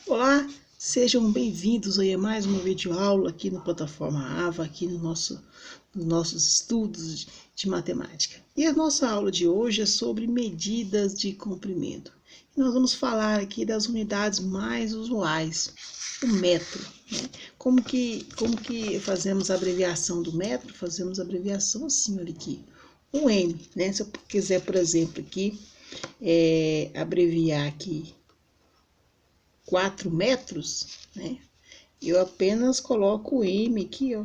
Olá, sejam bem-vindos aí a mais uma videoaula aqui na plataforma AVA, aqui nos nossos estudos de matemática. E a nossa aula de hoje é sobre medidas de comprimento. Nós vamos falar aqui das unidades mais usuais, o metro. Né? Como que fazemos a abreviação do metro? Fazemos a abreviação assim, olha aqui, um M. Né? Se eu quiser, por exemplo, aqui, abreviar aqui 4 metros, né? Eu apenas coloco o M aqui, ó,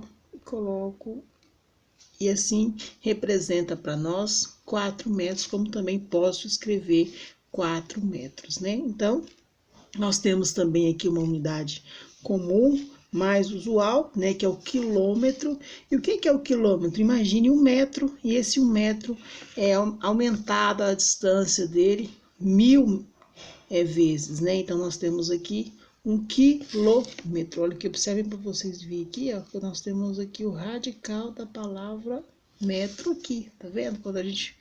e assim representa para nós 4 metros, como também posso escrever 4 metros, né? Então, nós temos também aqui uma unidade comum, mais usual, né, que é o quilômetro. E o que é o quilômetro? Imagine 1 metro, e esse 1 metro é aumentada a distância dele 1000 vezes, né? Então, nós temos aqui 1 quilômetro. Olha aqui, observem para vocês verem aqui, ó, que nós temos aqui o radical da palavra metro aqui, tá vendo? Quando a gente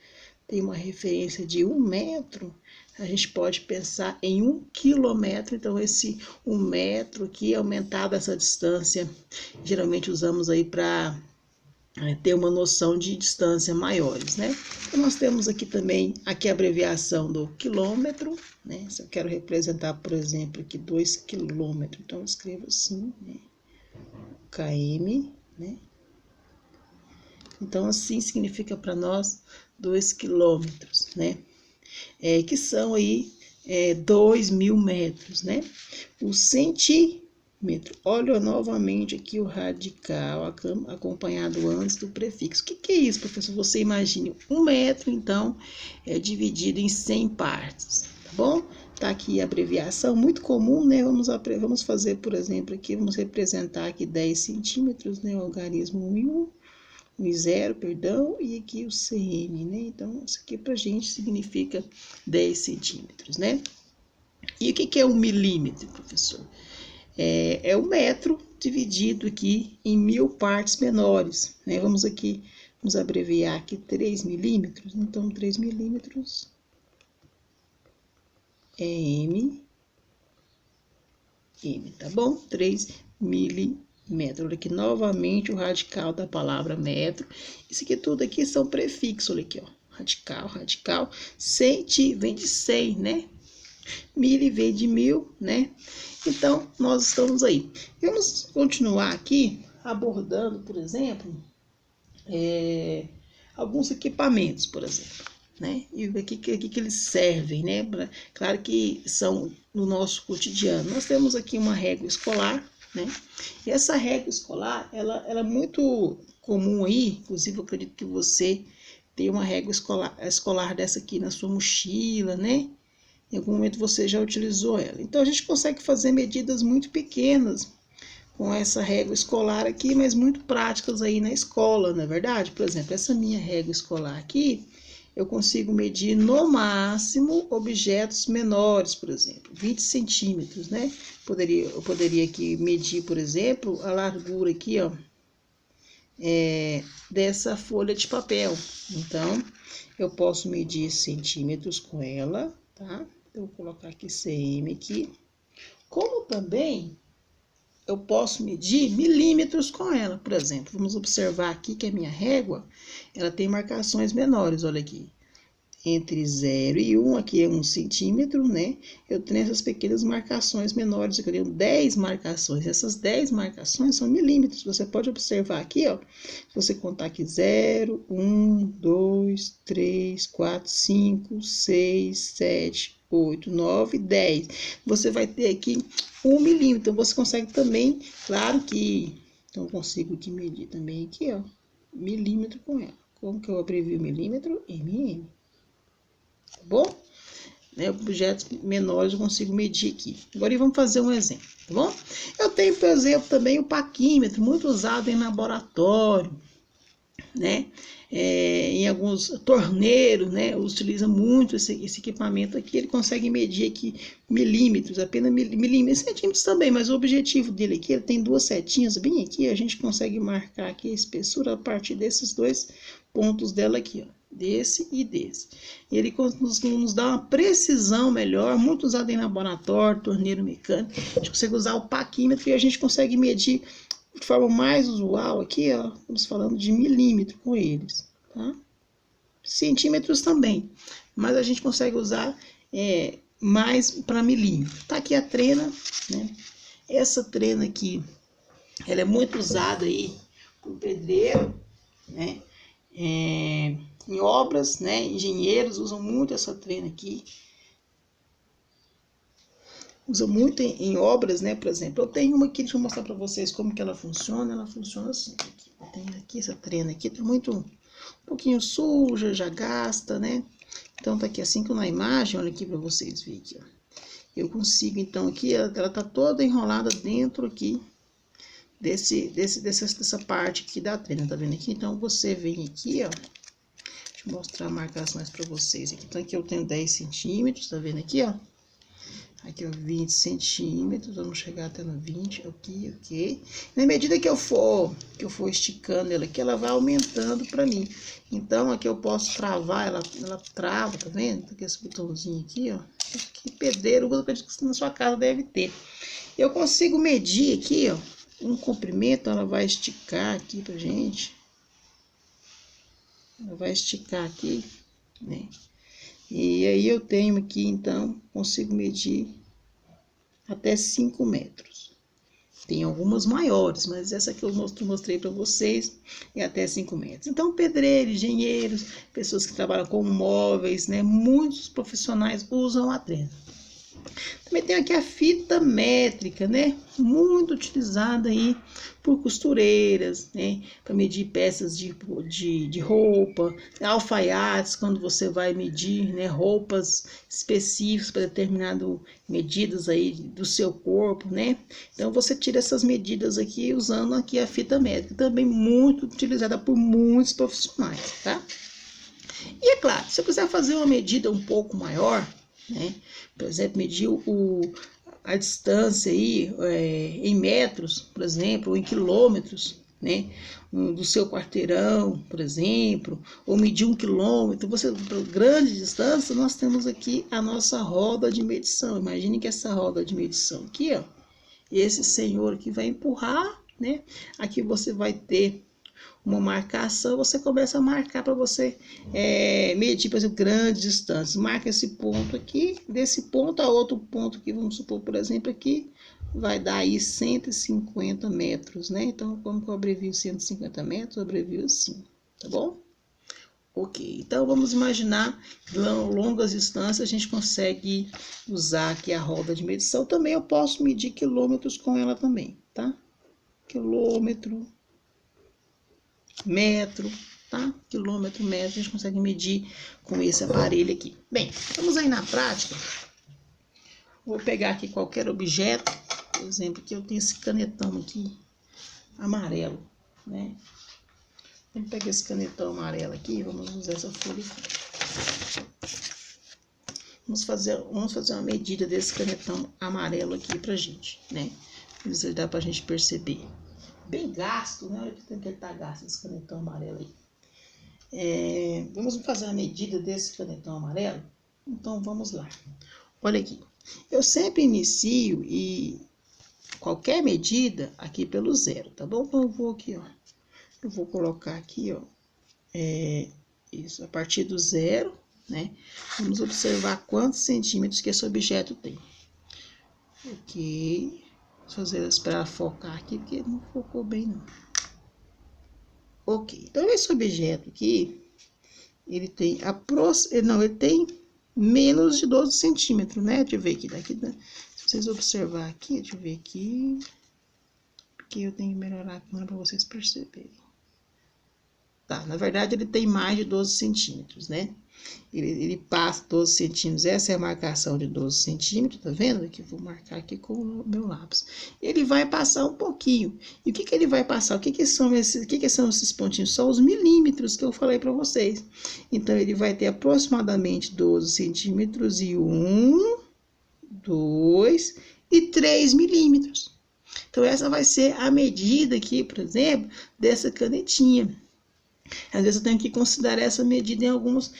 tem uma referência de 1 metro, a gente pode pensar em 1 quilômetro. Então, esse 1 metro aqui, aumentada essa distância, geralmente usamos aí para ter uma noção de distância maiores, né? Então, nós temos aqui também a abreviação do quilômetro, né? Se eu quero representar, por exemplo, aqui 2 quilômetros, então eu escrevo assim, né? km, né? Então, assim significa para nós 2 quilômetros, né? Que são aí 2.000 metros, né? O centímetro, olha novamente aqui o radical acompanhado antes do prefixo. O que é isso, professor? Você imagine 1 metro, então, é dividido em 100 partes, tá bom? Tá aqui a abreviação, muito comum, né? Vamos fazer, por exemplo, aqui, vamos representar aqui 10 centímetros, né? O algarismo 1 e 1. 1 e 0, perdão, e aqui o cm, né? Então, isso aqui pra gente significa 10 centímetros, né? E o que é um milímetro, professor? É o metro dividido aqui em 1000 partes menores, né? Vamos abreviar aqui 3 milímetros, então 3 milímetros é M, tá bom? 3 milímetros. Olha aqui novamente o radical da palavra metro. Isso aqui tudo aqui são prefixos, olha aqui, ó. Radical. Centi vem de 100, né? Mili vem de 1000, né? Então, nós estamos aí. Vamos continuar aqui abordando, por exemplo, alguns equipamentos, por exemplo, né? E o que eles servem, né? Claro que são no nosso cotidiano. Nós temos aqui uma régua escolar, né? E essa régua escolar, ela é muito comum aí, inclusive eu acredito que você tem uma régua escolar dessa aqui na sua mochila, né? Em algum momento você já utilizou ela. Então, a gente consegue fazer medidas muito pequenas com essa régua escolar aqui, mas muito práticas aí na escola, não é verdade? Por exemplo, essa minha régua escolar aqui, eu consigo medir no máximo objetos menores, por exemplo, 20 centímetros, né? Eu poderia aqui medir, por exemplo, a largura aqui, ó, dessa folha de papel. Então, eu posso medir centímetros com ela, tá? Eu vou colocar aqui cm aqui. Como também eu posso medir milímetros com ela, por exemplo. Vamos observar aqui que a minha régua, ela tem marcações menores, olha aqui. Entre 0 e 1, aqui é 1 centímetro, né? Eu tenho essas pequenas marcações menores, eu tenho 10 marcações. Essas 10 marcações são milímetros. Você pode observar aqui, ó. Se você contar aqui 0, 1, 2, 3, 4, 5, 6, 7, 8, 9, 10. Você vai ter aqui 1 milímetro. Então, você consegue também, claro que... Então, eu consigo aqui medir também aqui, ó, milímetro com ela. Como que eu abrevio milímetro? mm. Tá bom? Objetos menores eu consigo medir aqui. Agora vamos fazer um exemplo, tá bom? Eu tenho, por exemplo, também o paquímetro, muito usado em laboratório, né? Em alguns torneiros, né? Utiliza muito esse equipamento aqui. Ele consegue medir aqui milímetros, apenas milímetros, centímetros também, mas o objetivo dele aqui, ele tem 2 setinhas bem aqui. A gente consegue marcar aqui a espessura a partir desses 2 pontos dela aqui, ó. desse e desse. Ele nos dá uma precisão melhor, muito usado em laboratório, torneiro mecânico. A gente consegue usar o paquímetro e a gente consegue medir de forma mais usual aqui, ó, estamos falando de milímetro com eles, tá? Centímetros também, mas a gente consegue usar mais para milímetro. Tá aqui a trena, né? Essa trena aqui, ela é muito usada aí por pedreiro, né? Em obras, né? Engenheiros usam muito essa trena aqui. Usa muito em obras, né? Por exemplo, eu tenho uma aqui, deixa eu mostrar para vocês como que ela funciona. Ela funciona assim. Eu tenho aqui essa trena aqui, tá muito um pouquinho suja, já gasta, né? Então tá aqui assim que na imagem, olha aqui para vocês verem aqui, ó. Eu consigo então aqui, ela tá toda enrolada dentro aqui dessa parte aqui da trena, tá vendo aqui? Então você vem aqui, ó. Deixa eu mostrar marcações para vocês aqui. Então aqui eu tenho 10 centímetros, tá vendo aqui, ó? Aqui, ó, 20 centímetros, vamos chegar até no 20, aqui, ok. Na medida que eu for esticando ela aqui, ela vai aumentando para mim. Então, aqui eu posso travar, ela trava, tá vendo? Aqui esse botãozinho aqui, ó. Que pedreiro, eu acredito que na sua casa deve ter. Eu consigo medir aqui, ó, um comprimento, ela vai esticar aqui pra gente. Ela vai esticar aqui, né? E aí eu tenho aqui, então, consigo medir até 5 metros. Tem algumas maiores, mas essa que eu mostrei para vocês é até 5 metros. Então, pedreiros, engenheiros, pessoas que trabalham com móveis, né? Muitos profissionais usam a trena. Também tem aqui a fita métrica, né? Muito utilizada aí por costureiras, né? Para medir peças de roupa, alfaiates, quando você vai medir, né? Roupas específicas para determinadas medidas aí do seu corpo, né? Então você tira essas medidas aqui usando aqui a fita métrica, também muito utilizada por muitos profissionais, tá? E é claro, se eu quiser fazer uma medida um pouco maior, né? Por exemplo, medir a distância aí em metros, por exemplo, ou em quilômetros, né? Do seu quarteirão, por exemplo, ou medir 1 quilômetro. Para grande distância, nós temos aqui a nossa roda de medição. Imagine que essa roda de medição aqui, ó, esse senhor aqui vai empurrar, né? Aqui você vai ter uma marcação, você começa a marcar para você medir, por exemplo, grandes distâncias. Marca esse ponto aqui, desse ponto a outro ponto aqui, vamos supor, por exemplo, aqui, vai dar aí 150 metros, né? Então, como que eu abrevio 150 metros? Eu abrevio assim, tá bom? Ok, então vamos imaginar que longas distâncias a gente consegue usar aqui a roda de medição. Também eu posso medir quilômetros com ela também, tá? Quilômetro, metro, tá? Quilômetro, metro, a gente consegue medir com esse aparelho aqui. Bem, vamos aí na prática. Vou pegar aqui qualquer objeto, por exemplo, que eu tenho esse canetão aqui, amarelo, né? Vamos pegar esse canetão amarelo aqui, vamos usar essa folha aqui. Vamos fazer uma medida desse canetão amarelo aqui pra gente, né? Ver se dá pra gente perceber. Bem gasto, né? Olha que tem que ele tá gasto esse canetão amarelo aí. Vamos fazer a medida desse canetão amarelo? Então, vamos lá. Olha aqui. Eu sempre inicio qualquer medida aqui pelo zero, tá bom? Então, eu vou aqui, ó. Eu vou colocar aqui, ó. Isso, a partir do zero, né? Vamos observar quantos centímetros que esse objeto tem. Ok. Vou fazer esperar focar aqui, porque não focou bem, não. Ok, então esse objeto aqui, ele tem ele tem menos de 12 centímetros, né? Deixa eu ver aqui, se vocês observar aqui, deixa eu ver aqui, porque eu tenho que melhorar a câmera para vocês perceberem. Tá, na verdade ele tem mais de 12 centímetros, né? Ele passa 12 centímetros, essa é a marcação de 12 centímetros, tá vendo? Aqui eu vou marcar aqui com o meu lápis. Ele vai passar um pouquinho. E o que que ele vai passar? O que que são esses pontinhos? São os milímetros que eu falei para vocês. Então, ele vai ter aproximadamente 12 centímetros e 1, 2 e 3 milímetros. Então, essa vai ser a medida aqui, por exemplo, dessa canetinha. Às vezes eu tenho que considerar essa medida em alguns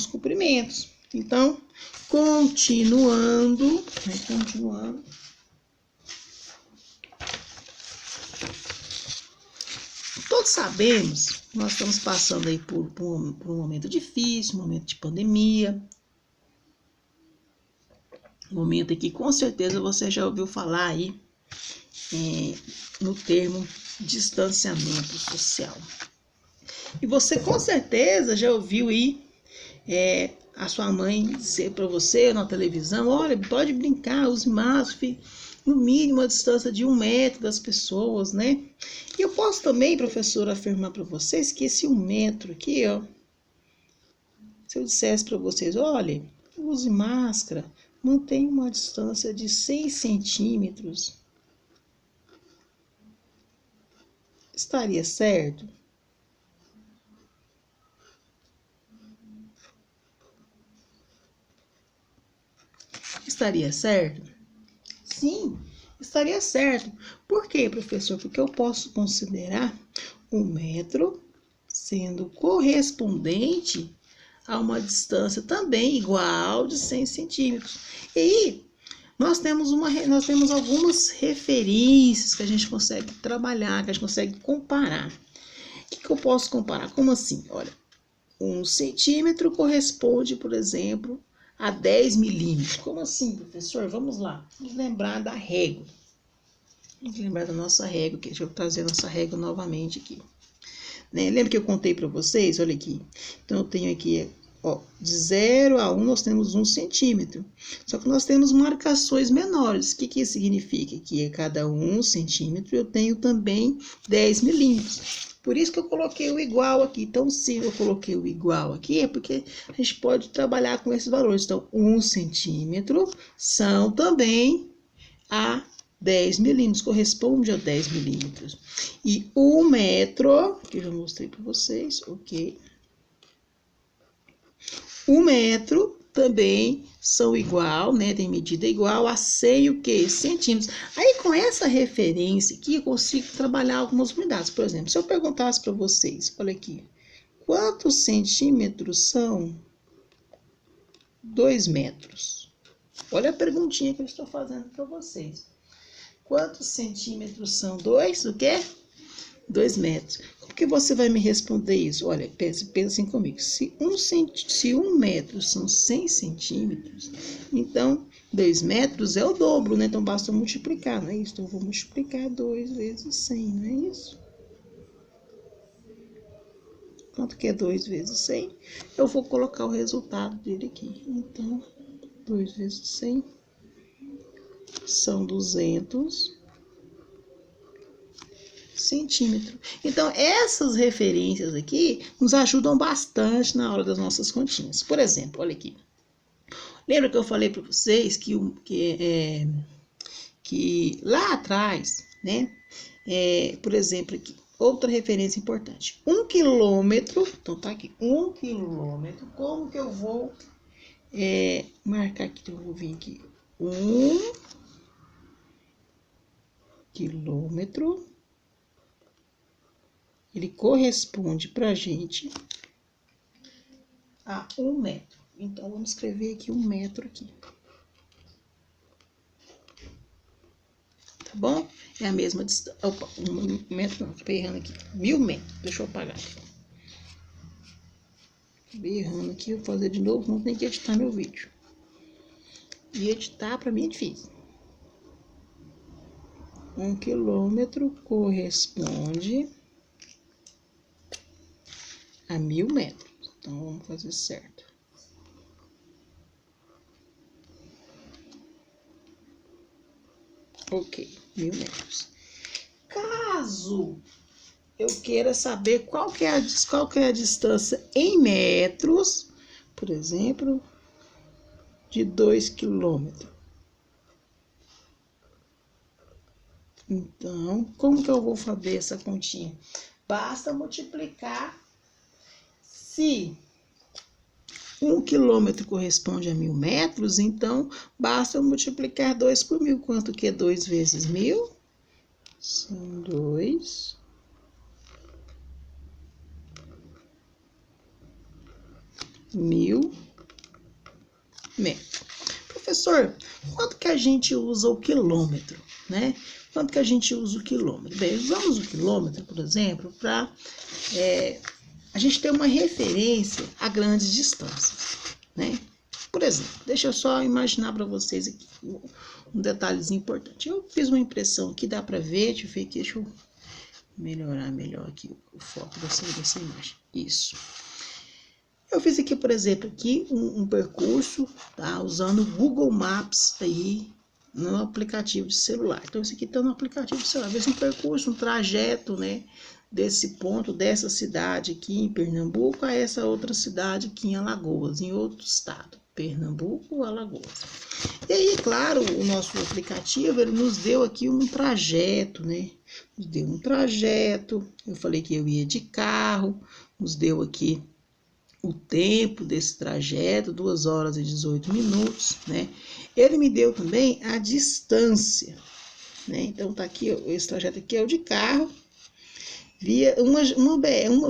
comprimentos. Então, continuando. Todos sabemos, nós estamos passando aí por um momento difícil, um momento de pandemia. Um momento aqui, com certeza você já ouviu falar aí no termo distanciamento social. E você com certeza já ouviu aí a sua mãe dizer para você na televisão: olha, pode brincar, use máscara, no mínimo a distância de 1 metro das pessoas, né? E eu posso também, professora, afirmar para vocês que esse 1 metro aqui, ó, se eu dissesse para vocês: olha, use máscara, mantenha uma distância de 6 centímetros, estaria certo? Estaria certo? Sim, estaria certo. Por quê, professor? Porque eu posso considerar 1 metro sendo correspondente a uma distância também igual de 100 centímetros. E aí, nós temos algumas referências que a gente consegue trabalhar, que a gente consegue comparar. O que eu posso comparar? Como assim? Olha, 1 centímetro corresponde, por exemplo, a 10 milímetros. Como assim, professor? Vamos lá. Vamos lembrar da régua. Vamos lembrar da nossa régua aqui. Deixa eu trazer a nossa régua novamente aqui. Né? Lembra que eu contei para vocês? Olha aqui. Então, eu tenho aqui, ó, de 0 a 1 nós temos 1 centímetro. Só que nós temos marcações menores. O que isso significa? Que a cada 1 centímetro eu tenho também 10 milímetros. Por isso que eu coloquei o igual aqui. Então, se eu coloquei o igual aqui, é porque a gente pode trabalhar com esses valores. Então, 1 centímetro são também a 10 milímetros, corresponde a 10 milímetros. E 1 metro, que eu já mostrei para vocês, ok? 1 metro também são igual, né? Tem medida igual a 100 o quê? Centímetros. Aí, com essa referência aqui, eu consigo trabalhar algumas unidades. Por exemplo, se eu perguntasse para vocês, olha aqui, quantos centímetros são 2 metros? Olha a perguntinha que eu estou fazendo para vocês. Quantos centímetros são 2? O quê? 2 metros. Como que você vai me responder isso? Olha, pensa assim comigo. Se 1 metro são 100 centímetros, então 2 metros é o dobro, né? Então basta multiplicar, não é isso? Então eu vou multiplicar 2 vezes 100, não é isso? Quanto que é 2 vezes 100? Eu vou colocar o resultado dele aqui. Então, 2 vezes 100 são 200 centímetros. Então, essas referências aqui nos ajudam bastante na hora das nossas continhas. Por exemplo, olha aqui. Lembra que eu falei para vocês que lá atrás, né? Por exemplo, aqui, outra referência importante. 1 quilômetro, então tá aqui, 1 quilômetro, como que eu vou marcar aqui? Então, eu vou vir aqui, 1 quilômetro, ele corresponde pra gente a 1 metro. Então, vamos escrever aqui 1 metro aqui. Tá bom? É a mesma distância. Opa, 1 metro não, tô errando aqui. 1000 metros. Deixa eu apagar aqui. Tô errando aqui, vou fazer de novo, não tem que editar meu vídeo. E editar pra mim é difícil. 1 quilômetro corresponde a 1000 metros. Então, vamos fazer certo. Ok, 1000 metros. Caso eu queira saber qual que é a distância em metros, por exemplo, de 2 quilômetros. Então, como que eu vou fazer essa continha? Basta multiplicar. Se 1 quilômetro corresponde a 1000 metros, então basta multiplicar 2 por 1000. Quanto que é 2 vezes 1000? São 2 1000 metros. Professor, quanto que a gente usa o quilômetro, né? Quanto que a gente usa o quilômetro? Bem, usamos o quilômetro, por exemplo, para a gente ter uma referência a grandes distâncias, né? Por exemplo, deixa eu só imaginar para vocês aqui um detalhezinho importante. Eu fiz uma impressão aqui, dá para ver, deixa eu melhorar melhor aqui o foco dessa imagem. Isso. Eu fiz aqui, por exemplo, aqui um percurso, tá? Usando o Google Maps aí no aplicativo de celular. Então, isso aqui está no aplicativo de celular. Esse um percurso, um trajeto, né? Desse ponto, dessa cidade aqui em Pernambuco a essa outra cidade aqui em Alagoas, em outro estado. Pernambuco, Alagoas. E aí, claro, o nosso aplicativo, ele nos deu aqui um trajeto, né? Nos deu um trajeto. Eu falei que eu ia de carro. Nos deu aqui o tempo desse trajeto, 2 horas e 18 minutos, né? Ele me deu também a distância, né? Então, tá aqui, esse trajeto aqui é o de carro, via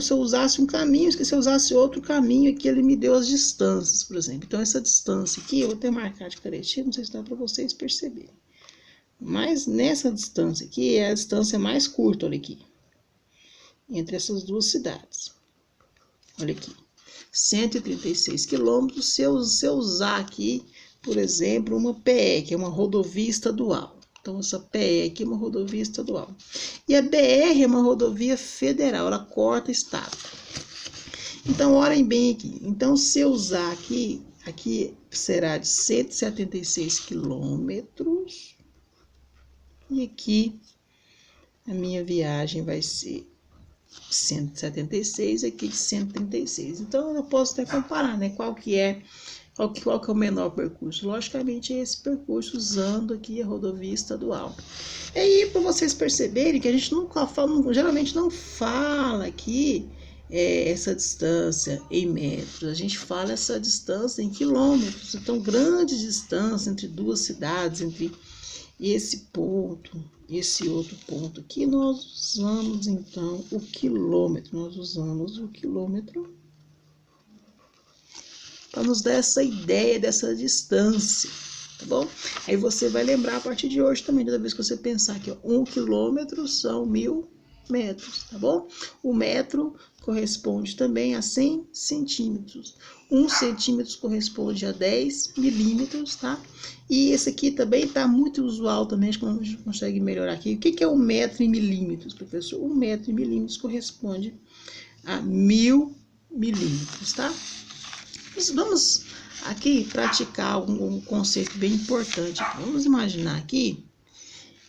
se eu usasse um caminho, se eu usasse outro caminho aqui, ele me deu as distâncias, por exemplo. Então, essa distância aqui, eu vou até marcar de canetinha, não sei se dá para vocês perceberem. Mas nessa distância aqui, é a distância mais curta, olha aqui, entre essas duas cidades. Olha aqui. 136 quilômetros, se eu usar aqui, por exemplo, uma PE, que é uma rodovia estadual. Então, essa PE aqui é uma rodovia estadual. E a BR é uma rodovia federal, ela corta estado. Então, olhem bem aqui. Então, se eu usar aqui será de 176 quilômetros. E aqui, a minha viagem vai ser 176, aqui de 136. Então, eu posso até comparar, né? Qual que é o menor percurso? Logicamente, é esse percurso usando aqui a rodovia estadual. E aí, para vocês perceberem que a gente geralmente não fala aqui essa distância em metros, a gente fala essa distância em quilômetros. Então, grande distância entre duas cidades, entre esse ponto, esse outro ponto aqui, nós usamos então o quilômetro. Nós usamos o quilômetro para nos dar essa ideia dessa distância, tá bom? Aí você vai lembrar a partir de hoje também, toda vez que você pensar que 1 quilômetro são 1000 metros, tá bom? O metro corresponde também a 100 centímetros. 1 centímetro corresponde a 10 milímetros, tá? E esse aqui também tá muito usual também, acho que a gente consegue melhorar aqui. O que é 1 metro em milímetros, professor? 1 metro em milímetros corresponde a 1000 milímetros, tá? Vamos aqui praticar um conceito bem importante. Vamos imaginar aqui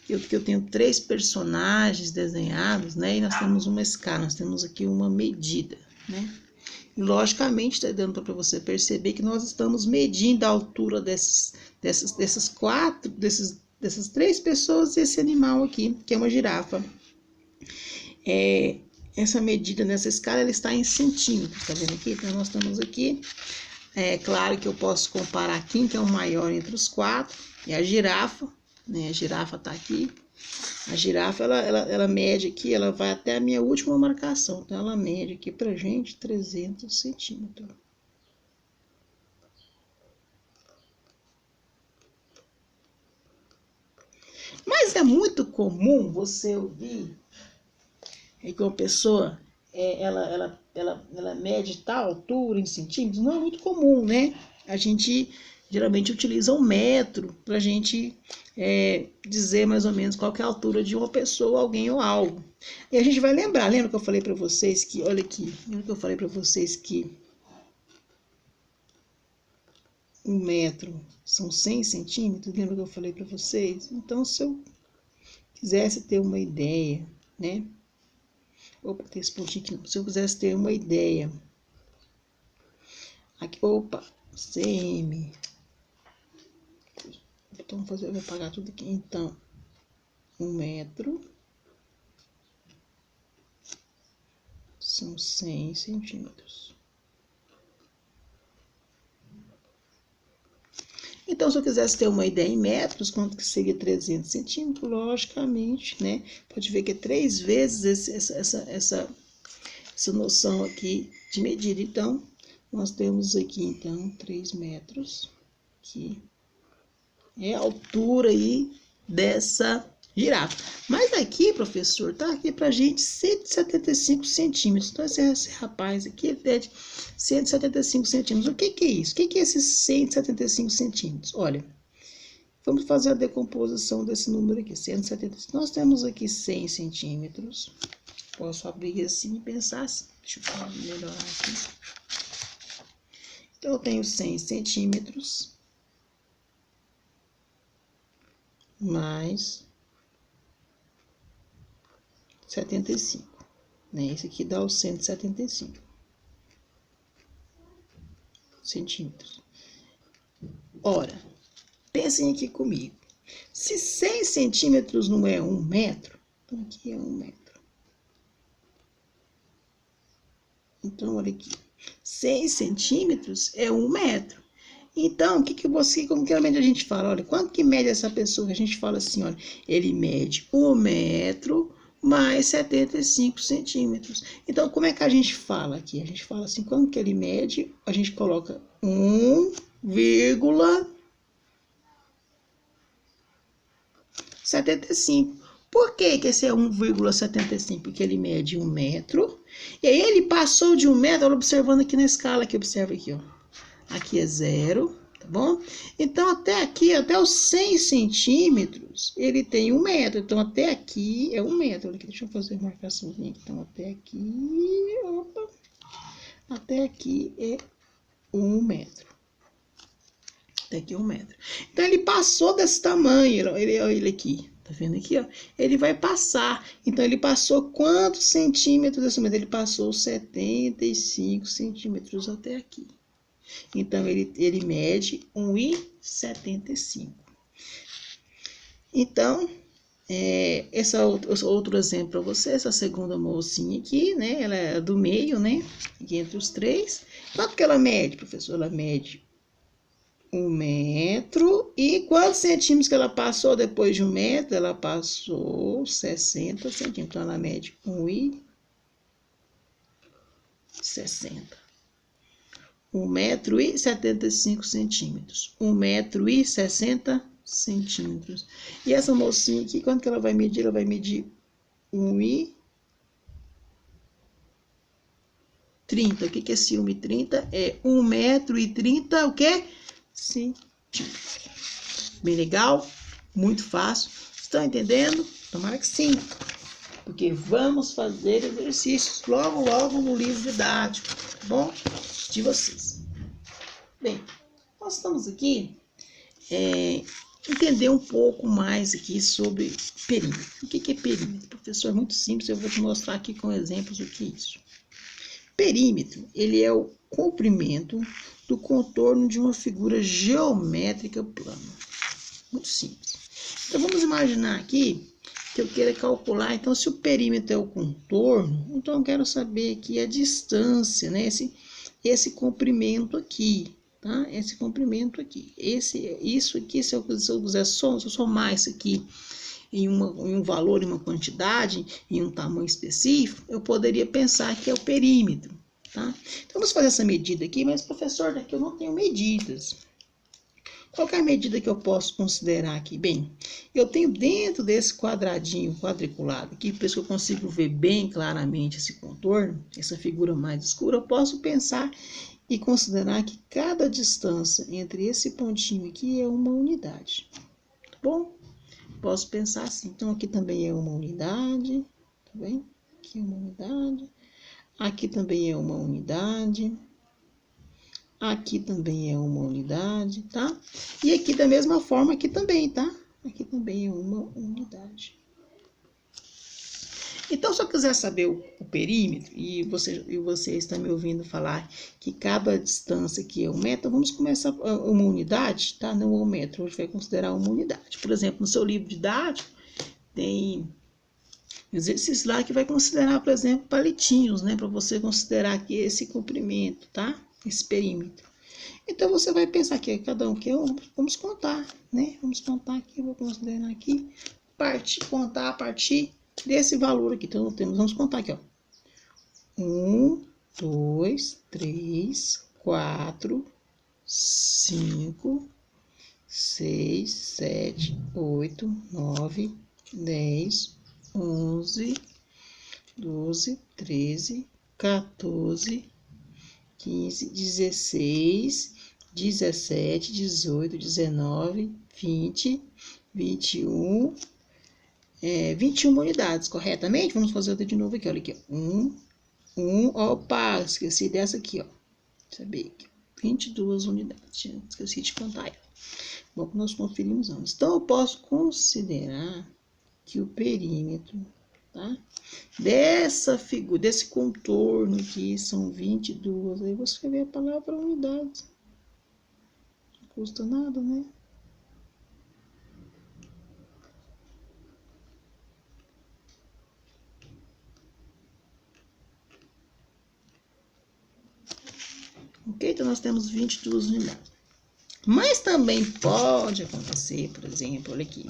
que eu tenho 3 personagens desenhados, né? E nós temos uma escala, nós temos aqui uma medida, né? E logicamente está dando para você perceber que nós estamos medindo a altura dessas 3 pessoas e esse animal aqui, que é uma girafa. Essa medida nessa escala ela está em centímetros, tá vendo aqui? Então, nós estamos aqui. É claro que eu posso comparar quem que é o maior entre os 4, é a girafa, né? A girafa está aqui. A girafa, ela mede aqui, ela vai até a minha última marcação. Então, ela mede aqui pra gente 300 centímetros. Mas é muito comum você ouvir que uma pessoa, ela mede tal altura em centímetros. Não é muito comum, né? A gente geralmente utiliza um metro para a gente dizer mais ou menos qual que é a altura de uma pessoa, alguém ou algo. E a gente vai lembra que eu falei para vocês que, olha aqui, lembra que eu falei para vocês que 1 metro são 100 centímetros? Lembra que eu falei para vocês? Então, se eu quisesse ter uma ideia, né? Opa, tem esse pontinho aqui não. Se eu quisesse ter uma ideia, aqui, opa, CM. Então, eu vou apagar tudo aqui. Então, 1 metro são 100 centímetros. Então, se eu quisesse ter uma ideia em metros, quanto que seria 300 centímetros? Logicamente, né? Pode ver que é 3 vezes essa noção aqui de medida. Então, Nós temos aqui, então, 3 metros, que é a altura aí dessa girafa. Mas aqui, professor, tá aqui pra gente 175 centímetros. Então, esse rapaz aqui, ele é de 175 centímetros. O que que é isso? O que que é esses 175 centímetros? Olha, vamos fazer a decomposição desse número aqui, 175. Nós temos aqui 100 centímetros. Posso abrir assim e pensar assim. Deixa eu melhorar aqui. Então, eu tenho 100 centímetros mais 75, né? Esse aqui dá os 175 centímetros. Ora, pensem aqui comigo. Se 100 centímetros não é 1 metro, então aqui é 1 metro. Então, olha aqui. 100 centímetros é 1 metro. Então, como que realmente a gente fala? Olha, quanto que mede essa pessoa? A gente fala assim, olha, ele mede 1 metro mais 75 centímetros. Então, como é que a gente fala aqui? A gente fala assim, quanto que ele mede? A gente coloca 1,75. Por que esse é 1,75? Porque ele mede 1 metro. E aí ele passou de 1 metro, olha, observando aqui na escala, que observa aqui, ó. Aqui é 0, tá bom? Então, até aqui, até os 100 centímetros, ele tem 1 metro. Então, até aqui é 1 metro. Olha aqui, deixa eu fazer uma marcaçãozinha aqui. Então, até aqui, opa, até aqui é 1 metro. Até aqui é 1 metro. Então, ele passou desse tamanho, olha ele aqui. Tá vendo aqui, ó? Ele vai passar. Então, ele passou quantos centímetros desse metro? Ele passou 75 centímetros até aqui. Então, ele mede 1,75. Então, esse outro exemplo para você, essa segunda mocinha aqui, né? Ela é do meio, né? Aqui entre os três. Quanto que ela mede, professor? Ela mede 1 metro. E quantos centímetros que ela passou depois de 1 metro? Ela passou 60 centímetros. Então, ela mede 1,60. 1,75 metros. 1,60 metros. E essa mocinha aqui, quanto que ela vai medir? Ela vai medir 1,30. O que que é esse 1,30? É 1,30 m, o quê? Centímetros. Bem legal? Muito fácil. Estão entendendo? Tomara que sim. Porque vamos fazer exercícios logo, logo no livro didático, tá bom? De vocês. Bem, nós estamos aqui entender um pouco mais aqui sobre perímetro. O que é perímetro? Professor, é muito simples, eu vou te mostrar aqui com exemplos o que é isso. Perímetro, ele é o comprimento do contorno de uma figura geométrica plana. Muito simples. Então, vamos imaginar aqui que eu queira calcular, então, se o perímetro é o contorno, então eu quero saber aqui a distância, né? Esse comprimento aqui, tá? Esse comprimento aqui. Isso aqui, se eu quiser somar isso aqui em um valor, em uma quantidade, em um tamanho específico, eu poderia pensar que é o perímetro, tá? Então, vamos fazer essa medida aqui, mas, professor, daqui eu não tenho medidas. Qual que é a medida que eu posso considerar aqui? Bem, eu tenho dentro desse quadradinho quadriculado aqui, por isso que eu consigo ver bem claramente esse contorno, essa figura mais escura, eu posso pensar e considerar que cada distância entre esse pontinho aqui é uma unidade, tá bom? Posso pensar assim, então aqui também é uma unidade, tá bem? Aqui é uma unidade, aqui também é uma unidade, aqui também é uma unidade, tá? E aqui da mesma forma, aqui também, tá? Aqui também é uma unidade. Então, se eu quiser saber o perímetro, e você está me ouvindo falar que cada distância aqui é 1 metro, vamos começar uma unidade, tá? Não 1 metro, hoje vai considerar uma unidade. Por exemplo, no seu livro didático, tem exercício lá que vai considerar, por exemplo, palitinhos, né? Para você considerar aqui esse comprimento, tá? Esse perímetro. Então, você vai pensar que cada um que vamos contar, né? Vamos contar aqui, eu vou considerar aqui, contar a partir desse valor aqui. Então, vamos contar aqui, ó. 1, 2, 3, 4, 5, 6, 7, 8, 9, 10, 11, 12, 13, 14, 15, 16, 17, 18, 19, 20, 21, 21 unidades, corretamente? Vamos fazer outra de novo aqui, olha aqui, opa, esqueci dessa aqui, ó, sabia aqui, 22 unidades, esqueci de contar ela. Bom, nós conferimos antes. Então, eu posso considerar que o perímetro, tá? Dessa figura, desse contorno aqui, são 22. Aí você escrever a palavra unidade. Não custa nada, né? Ok? Então, nós temos 22 unidades. Mas também pode acontecer, por exemplo, olha aqui,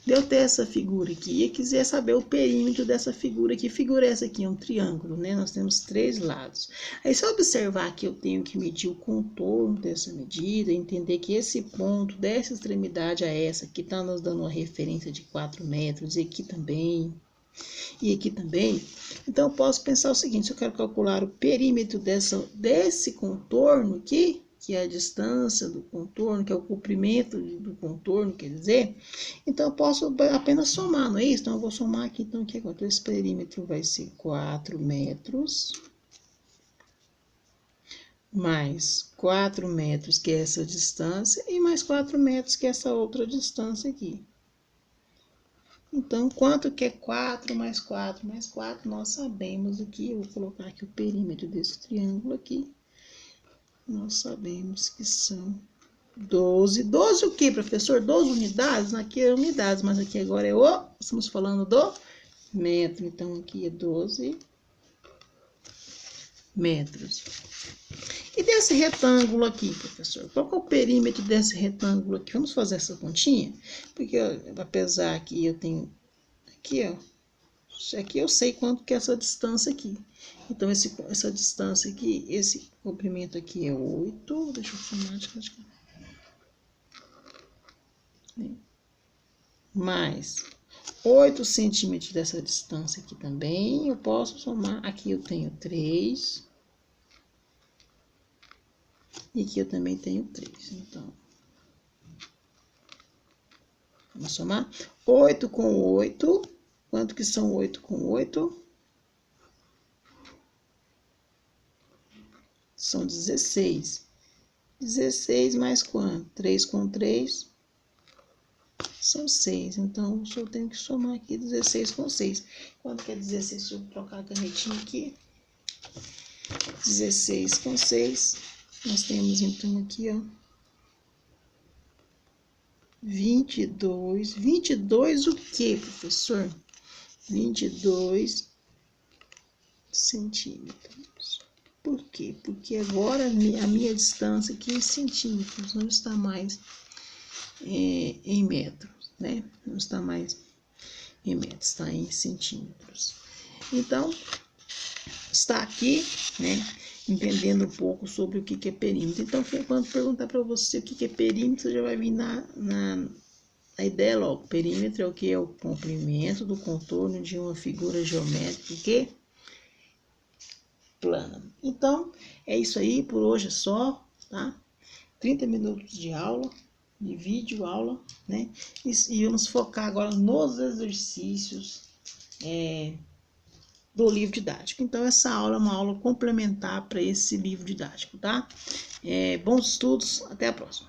de eu ter essa figura aqui e quiser saber o perímetro dessa figura aqui. Figura essa aqui é um triângulo, né? Nós temos 3 lados. Aí, se eu observar que eu tenho que medir o contorno dessa medida, entender que esse ponto dessa extremidade a essa aqui está nos dando uma referência de 4 metros, e aqui também, então eu posso pensar o seguinte: se eu quero calcular o perímetro desse contorno aqui, que é a distância do contorno, que é o comprimento do contorno, quer dizer, então eu posso apenas somar, não é isso? Então eu vou somar aqui, então aqui agora, esse perímetro vai ser 4 metros, mais 4 metros, que é essa distância, e mais 4 metros, que é essa outra distância aqui. Então, quanto que é 4 mais 4 mais 4? Nós sabemos aqui, eu vou colocar aqui o perímetro desse triângulo aqui. Nós sabemos que são 12. 12 o que, professor? 12 unidades? Aqui é unidades, mas aqui agora estamos falando do metro. Então, aqui é 12 metros. E desse retângulo aqui, professor? Qual que é o perímetro desse retângulo aqui? Vamos fazer essa continha? Porque, apesar que eu tenho aqui, ó, aqui eu sei quanto que é essa distância aqui. Então, essa distância aqui, esse comprimento aqui é 8. Deixa eu somar. Mais 8 centímetros dessa distância aqui também. Eu posso somar. Aqui eu tenho 3. E aqui eu também tenho 3. Então, vamos somar. 8 com 8. Quanto que são 8 com 8? São 16. 16 mais quanto? 3 com 3 são 6. Então, eu só tenho que somar aqui 16 com 6. Quanto que é 16? Se eu trocar a canetinha aqui. 16 com 6. Nós temos, então, aqui, ó. 22. 22 o quê, professor? 22 centímetros. Por quê? Porque agora a minha distância aqui em centímetros, não está mais em metros, né? Não está mais em metros, está em centímetros. Então, está aqui, né? Entendendo um pouco sobre o que é perímetro. Então, quando perguntar para você o que é perímetro, já vai vir na ideia logo. Perímetro é o que? É o comprimento do contorno de uma figura geométrica que plana. Então, é isso aí, por hoje é só, tá? 30 minutos de aula, de vídeo aula, né? E vamos focar agora nos exercícios do livro didático. Então, essa aula é uma aula complementar para esse livro didático, tá? Bons estudos, até a próxima.